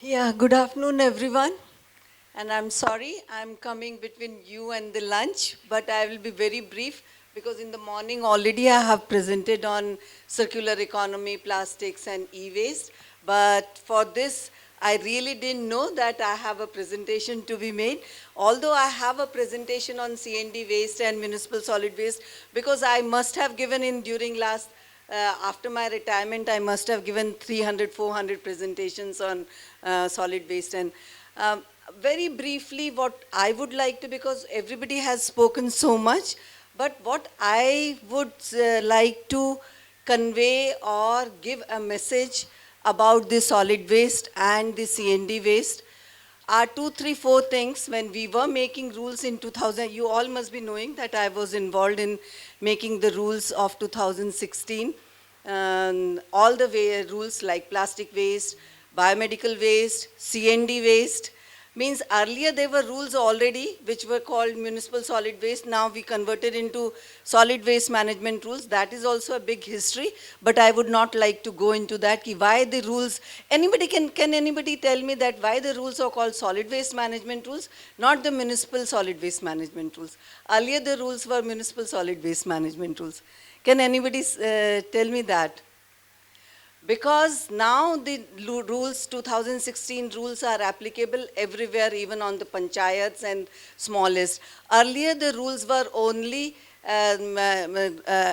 Yeah, good afternoon, everyone. And I'm sorry I'm coming between you and the lunch, but I will be very brief because in the morning already I have presented on circular economy, plastics, and e-waste. But for this, I really didn't know that I have a presentation to be made. Although I have a presentation on CND waste and municipal solid waste, because I must have given in during last after my retirement, I must have given 300, 400 presentations on solid waste. And very briefly, what I would like to, because everybody has spoken so much, but what I would like to convey or give a message about the solid waste and the CND waste are two, three, four things. When we were making rules in 2000, you all must be knowing that I was involved in making the rules of 2016. All the rules like plastic waste, biomedical waste, CND waste. Means earlier there were rules already which were called municipal solid waste. Now we converted into solid waste management rules. That is also a big history, but I would not like to go into that. Why the rules, can anybody tell me that why the rules are called solid waste management rules, not the municipal solid waste management rules? Earlier the rules were municipal solid waste management rules. Can anybody tell me that? Because now the rules, 2016 rules are applicable everywhere, even on the panchayats and smallest. Earlier the rules were only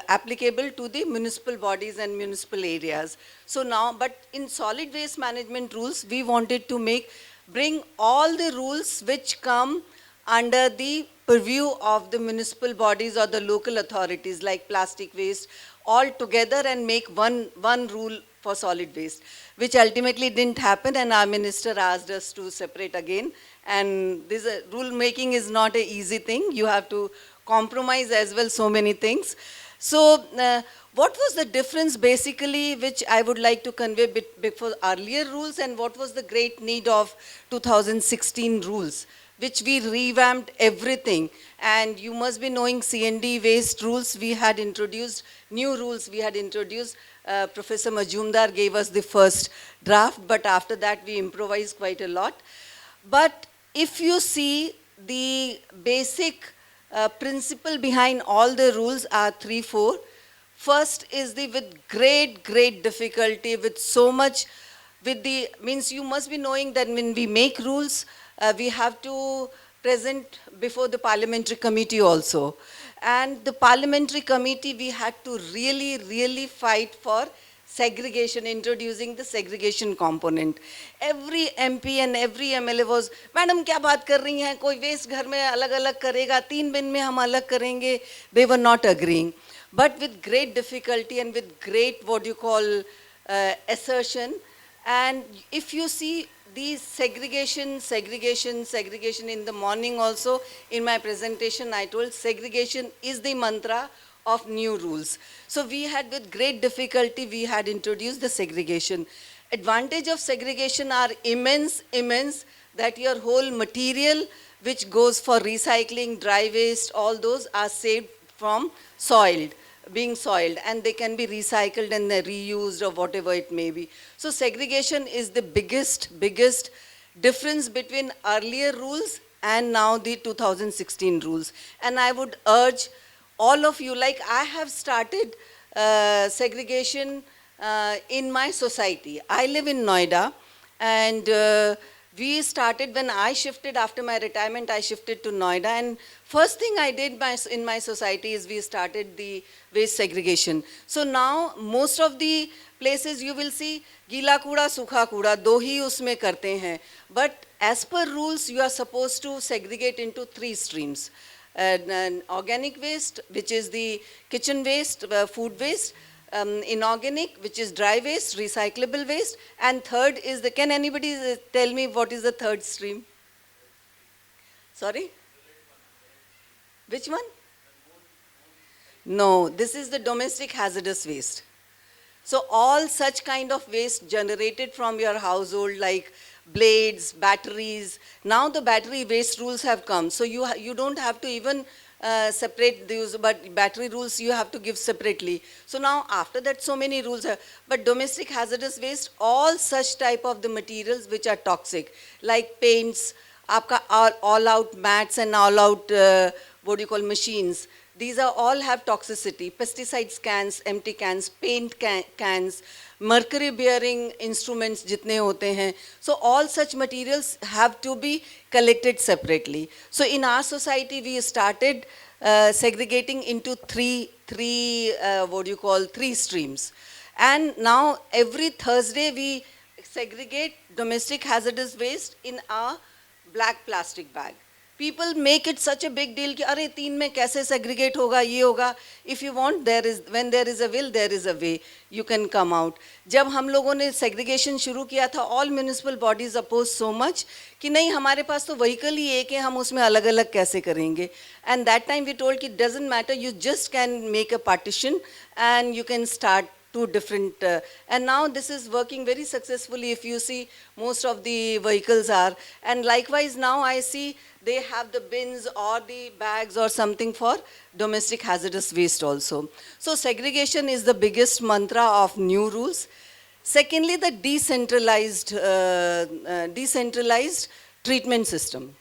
applicable to the municipal bodies and municipal areas. So now, but in solid waste management rules, we wanted to bring all the rules which come under the purview of the municipal bodies or the local authorities like plastic waste all together and make one rule for solid waste, which ultimately didn't happen, and our minister asked us to separate again. And this rule making is not an easy thing. You have to compromise as well so many things. So what was the difference basically which I would like to convey before earlier rules, and what was the great need of 2016 rules, which we revamped everything? And you must be knowing CND waste rules, we had introduced new rules, we had introduced, Professor Majumdar gave us the first draft, but after that we improvised quite a lot. But if you see the basic principle behind all the rules are three, four. First is the with great difficulty, with so much, with the, means you must be knowing that when we make rules, we have to present before the parliamentary committee also. And the parliamentary committee, we had to really fight for segregation, introducing the segregation component. Every MP and every MLA was, madam क्या बात कर रही हैं, कोई waste घर में अलग अलग करेगा, 3 bin में हम अलग करेंगे. They were not agreeing. But with great difficulty and with great, what you call, assertion. And if you see these segregation in the morning also, in my presentation I told segregation is the mantra of new rules. So we had, with great difficulty, we had introduced the segregation. Advantage of segregation are immense, that your whole material which goes for recycling, dry waste, all those are saved from being soiled, and they can be recycled and reused or whatever it may be. So segregation is the biggest difference between earlier rules and now the 2016 rules. And I would urge all of you, like I have started segregation in my society. I live in Noida, and we started, when I shifted after my retirement, I shifted to Noida, and first thing I did in my society is we started the waste segregation. So now most of the places you will see गीला कूड़ा सूखा कूड़ा दो ही उसमें करते हैं. But as per rules you are supposed to segregate into 3 streams. Organic waste, which is the kitchen waste, food waste, inorganic, which is dry waste, recyclable waste, and third is the, can anybody tell me what is the third stream? Sorry? Which one? No, this is the domestic hazardous waste. So all such kind of waste generated from your household, like blades, batteries. Now the battery waste rules have come. So you don't have to even separate those, but battery rules you have to give separately. So now after that so many rules are, but domestic hazardous waste, all such type of the materials which are toxic, like paints, आपका all out mats and all out what do you call machines, these are all have toxicity, pesticides cans, empty cans, paint cans, mercury bearing instruments jitne hote hain, so all such materials have to be collected separately. So in our society we started segregating into three what do you call, three streams, and now every Thursday we segregate domestic hazardous waste in our black plastic bag. People make it such a big deal कि अरे तीन में कैसे segregate होगा, ये होगा. If you want, when there is a will, there is a way. You can come out. जब हम लोगों ने segregation शुरू किया था, all municipal bodies opposed so much कि नहीं हमारे पास तो vehicle ही एक है, हम उसमें अलग अलग कैसे करेंगे. And that time we told कि doesn't matter, you just can make a partition and you can start two different, and now this is working very successfully. If you see, most of the vehicles are, and likewise now I see they have the bins or the bags or something for domestic hazardous waste also. So segregation is the biggest mantra of new rules. Secondly, the decentralized treatment system,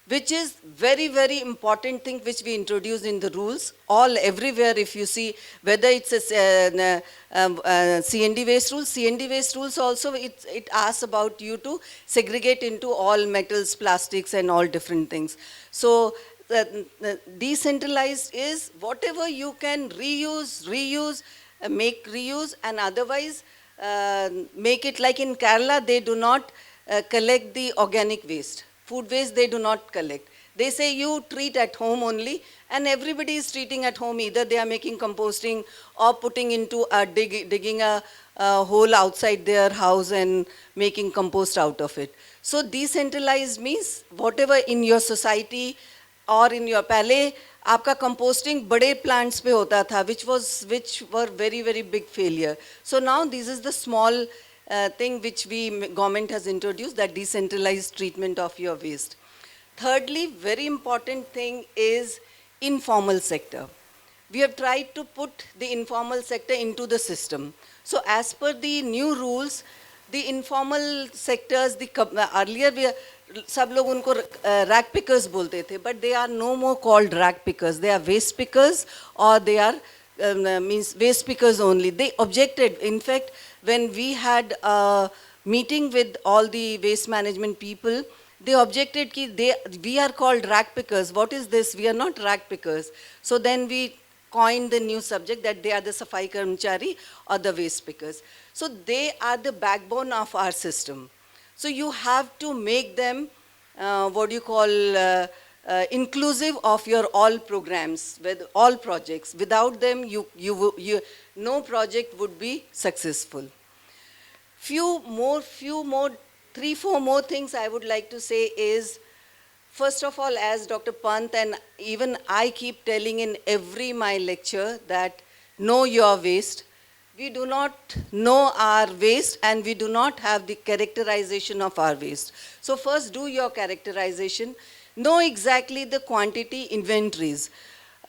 which is very, very important thing which we introduced in the rules. All everywhere, if you see, whether it's a CND waste rules also, it asks about you to segregate into all metals, plastics and all different things. So decentralized is whatever you can reuse, make reuse, and otherwise make it like in Kerala, they do not collect the organic waste. Food waste they do not collect. They say you treat at home only, and everybody is treating at home. Either they are making composting or putting into digging a hole outside their house and making compost out of it. So decentralized means whatever in your society or in your पहले आपका composting बड़े plants पे होता था, which were very, very big failure. So now this is the small thing which government has introduced, that decentralized treatment of your waste. Thirdly, very important thing is informal sector. We have tried to put the informal sector into the system. So as per the new rules, the informal sectors, earlier सब लोग उनको rag pickers बोलते थे, but they are no more called rag pickers. They are waste pickers, or they are means waste pickers only. They objected. In fact, when we had a meeting with all the waste management people, they objected that we are called rag pickers. What is this? We are not rag pickers. So then we coined the new subject that they are the Safai Karmachari or the waste pickers. So they are the backbone of our system. So you have to make them, what do you call, inclusive of your all programs, with all projects. Without them, no project would be successful. Three, four more things I would like to say is, first of all, as Dr. Pant and even I keep telling in every my lecture, that know your waste. We do not know our waste, and we do not have the characterization of our waste. So first do your characterization. Know exactly the quantity, inventories.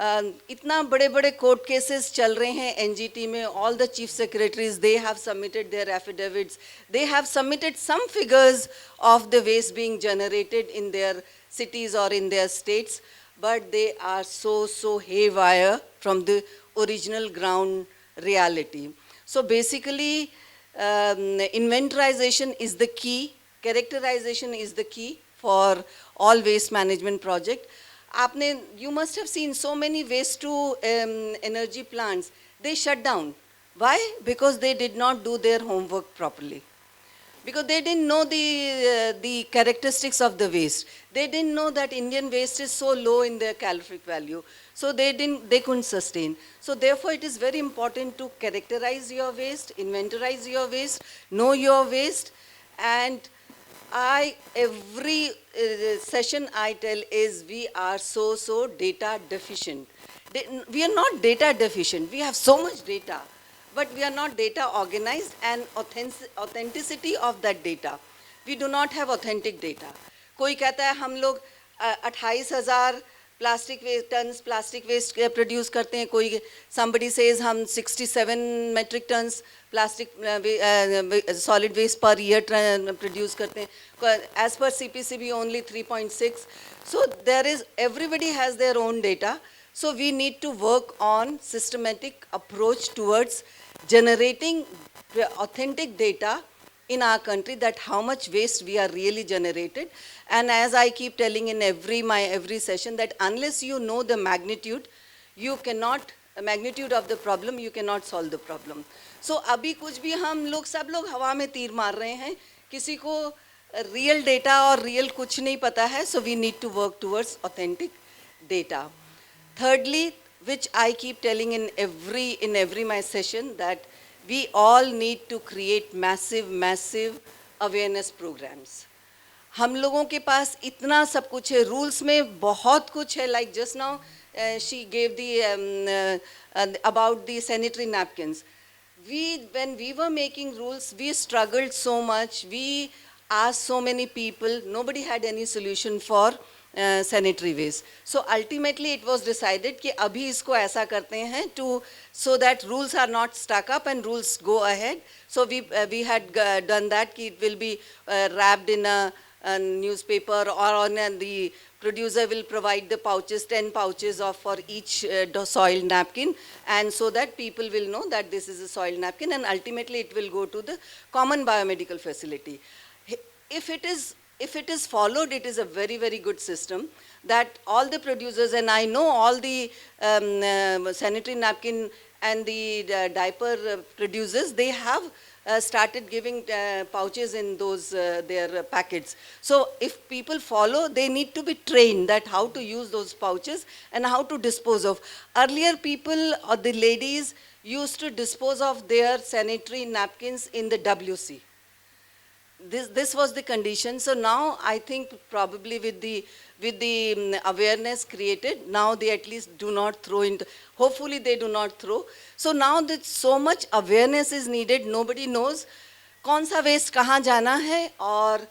इतना बड़े बड़े court cases चल रहे हैं NGT में. All the chief secretaries, they have submitted their affidavits. They have submitted some figures of the waste being generated in their cities or in their states, but they are so haywire from the original ground reality. So basically, inventorization is the key, characterization is the key for all waste management project. You must have seen so many waste to energy plants, they shut down. Why? Because they did not do their homework properly. Because they didn't know the characteristics of the waste. They didn't know that Indian waste is so low in their calorific value. So they couldn't sustain. So therefore it is very important to characterize your waste, inventorize your waste, know your waste. And every session I tell is we are so data deficient. We are not data deficient. We have so much data, but we are not data organized, and authenticity of that data. We do not have authentic data. कोई कहता है हम लोग 28,000 plastic waste tons plastic waste produce करते हैं, कोई somebody says हम 67 metric tons plastic solid waste per year produce करते हैं, as per CPCB only 3.6. So there is, everybody has their own data, so we need to work on systematic approach towards generating authentic data in our country, that how much waste we are really generated. And as I keep telling in every session, that unless you know the magnitude, you cannot, magnitude of the problem, you cannot solve the problem. So अभी कुछ भी हम लोग सब लोग हवा में तीर मार रहे हैं, किसी को real data और real कुछ नहीं पता है, so we need to work towards authentic data. Thirdly, which I keep telling in every my session, that we all need to create massive awareness programs. हम लोगों के पास इतना सब कुछ है, रूल्स में बहुत कुछ है, like just now she gave the about the sanitary napkins. When we were making rules, we struggled so much, we asked so many people, nobody had any solution for sanitary waste. So ultimately it was decided कि अभी इसको ऐसा करते हैं so that rules are not stuck up and rules go ahead. So we had done that कि it will be wrapped in a newspaper, or on the producer will provide the pouches, 10 pouches of for each soiled napkin, and so that people will know that this is a soiled napkin, and ultimately it will go to the common biomedical facility. If it is followed, it is a very good system, that all the producers, and I know all the sanitary napkin and the diaper producers, they have started giving pouches in those their packets. So if people follow, they need to be trained that how to use those pouches and how to dispose of. Earlier people or the ladies used to dispose of their sanitary napkins in the WC. This was the condition. So now I think probably with the awareness created, now they at least do not throw into, hopefully they do not throw. So now that so much awareness is needed, nobody knows कौन सा waste कहाँ जाना है और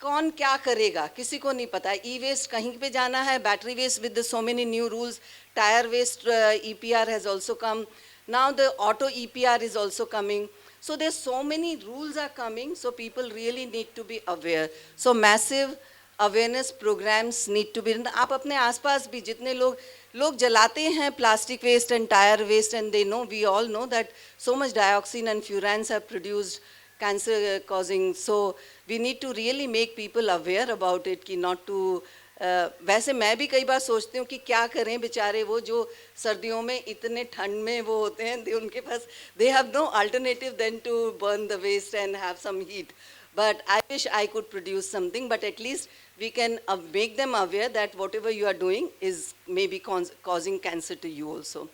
कौन क्या करेगा, किसी को नहीं पता. E-waste कहीं पे जाना है, battery waste with the so many new rules, tire waste EPR has also come, now the auto EPR is also coming. So there's so many rules are coming, so people really need to be aware. So massive awareness programs need to be done. आप अपने आसपास भी जितने लोग जलाते हैं plastic waste and tire waste, and they know, we all know that so much dioxin and furans have produced cancer causing. So we need to really make people aware about it, कि not to वैसे मैं भी कई बार सोचती हूँ कि क्या करें बेचारे वो जो सर्दियों में इतने ठंड में वो होते हैं, उनके पास they have no alternative than to burn the waste and have some heat. But I wish I could produce something, but at least we can make them aware that whatever you are doing is maybe causing cancer to you also.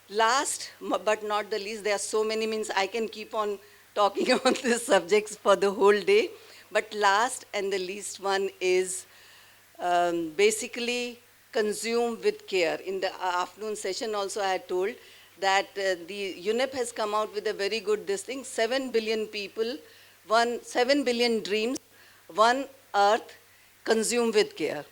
Last but not the least, there are so many, means I can keep on talking on these subjects for the whole day. But last and the least one is basically consume with care. In the afternoon session also I had told that the UNEP has come out with a very good this thing, 7 billion people, 7 billion dreams, one earth, consume with care.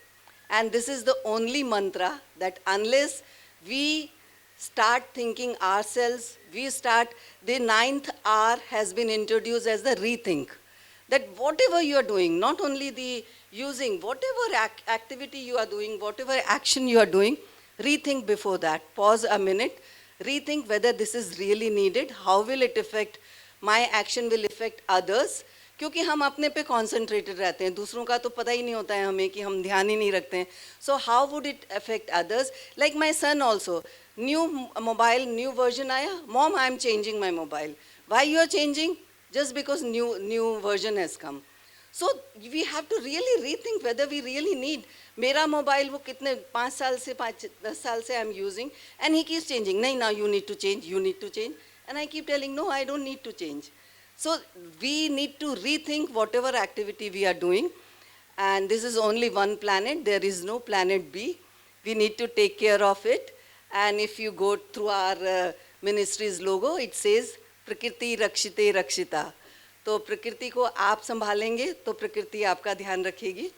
And this is the only mantra, that unless we start thinking ourselves, we start, the 9th hour has been introduced as the rethink. That whatever you are doing, not only the using, whatever activity you are doing, whatever action you are doing, rethink before that. Pause a minute, rethink whether this is really needed, how will it affect, my action will affect others. क्योंकि हम अपने पे concentrated रहते हैं, दूसरों का तो पता ही नहीं होता है हमें, कि हम ध्यान ही नहीं रखते हैं. So how would it affect others? Like my son also, new mobile, new version आया, mom I am changing my mobile. Why you are changing? Just because new version has come. So we have to really rethink whether we really need. मेरा mobile वो कितने 5 साल से 10 साल से I am using, and he keeps changing. नहीं, now you need to change, you need to change. And I keep telling, no, I don't need to change. So we need to rethink whatever activity we are doing. And this is only one planet. There is no planet B. We need to take care of it. And if you go through our ministry's logo, it says, प्रकृति रक्षिते रक्षिता. तो प्रकृति को आप संभालेंगे तो प्रकृति आपका ध्यान रखेगी.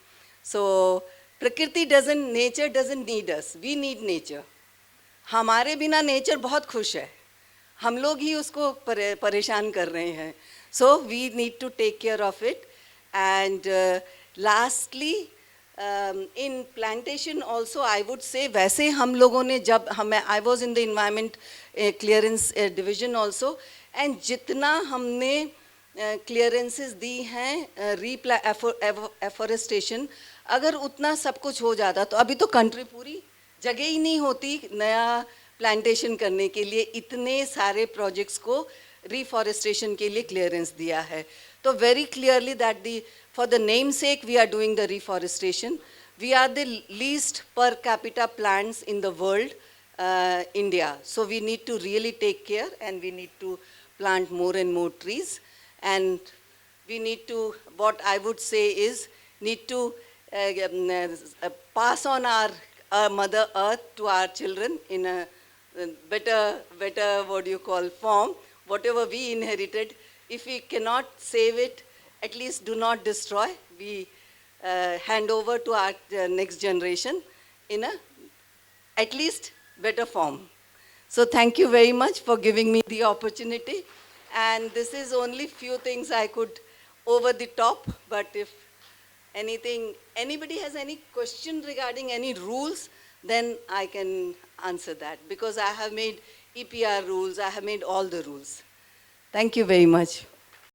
So प्रकृति doesn't, nature doesn't need us, we need nature. हमारे बिना नेचर बहुत खुश है, हम लोग ही उसको परेशान कर रहे हैं. So we need to take care of it. And lastly in plantation also I would say, वैसे हम लोगों ने जब हमें, I was in the environment clearance division also, and जितना हमने क्लियरेंसेस दी हैं एफोरेस्टेशन, अगर उतना सब कुछ हो जाता तो अभी तो कंट्री पूरी जगह ही नहीं होती नया प्लांटेशन करने के लिए. इतने सारे प्रोजेक्ट्स को रिफॉरेस्टेशन के लिए क्लियरेंस दिया है. तो very clearly that the, for the name sake we are doing the reforestation. We are the least per capita plants in the world, India. So we need to really take care, and we need to plant more and more trees. And we need to, what I would say is, need to pass on our Mother Earth to our children in a better, what do you call, form. Whatever we inherited, if we cannot save it, at least do not destroy. We hand over to our next generation in a at least better form. So thank you very much for giving me the opportunity. And this is only few things I could over the top, but if anybody has any question regarding any rules, then I can answer that, because I have made EPR rules, I have made all the rules. Thank you very much.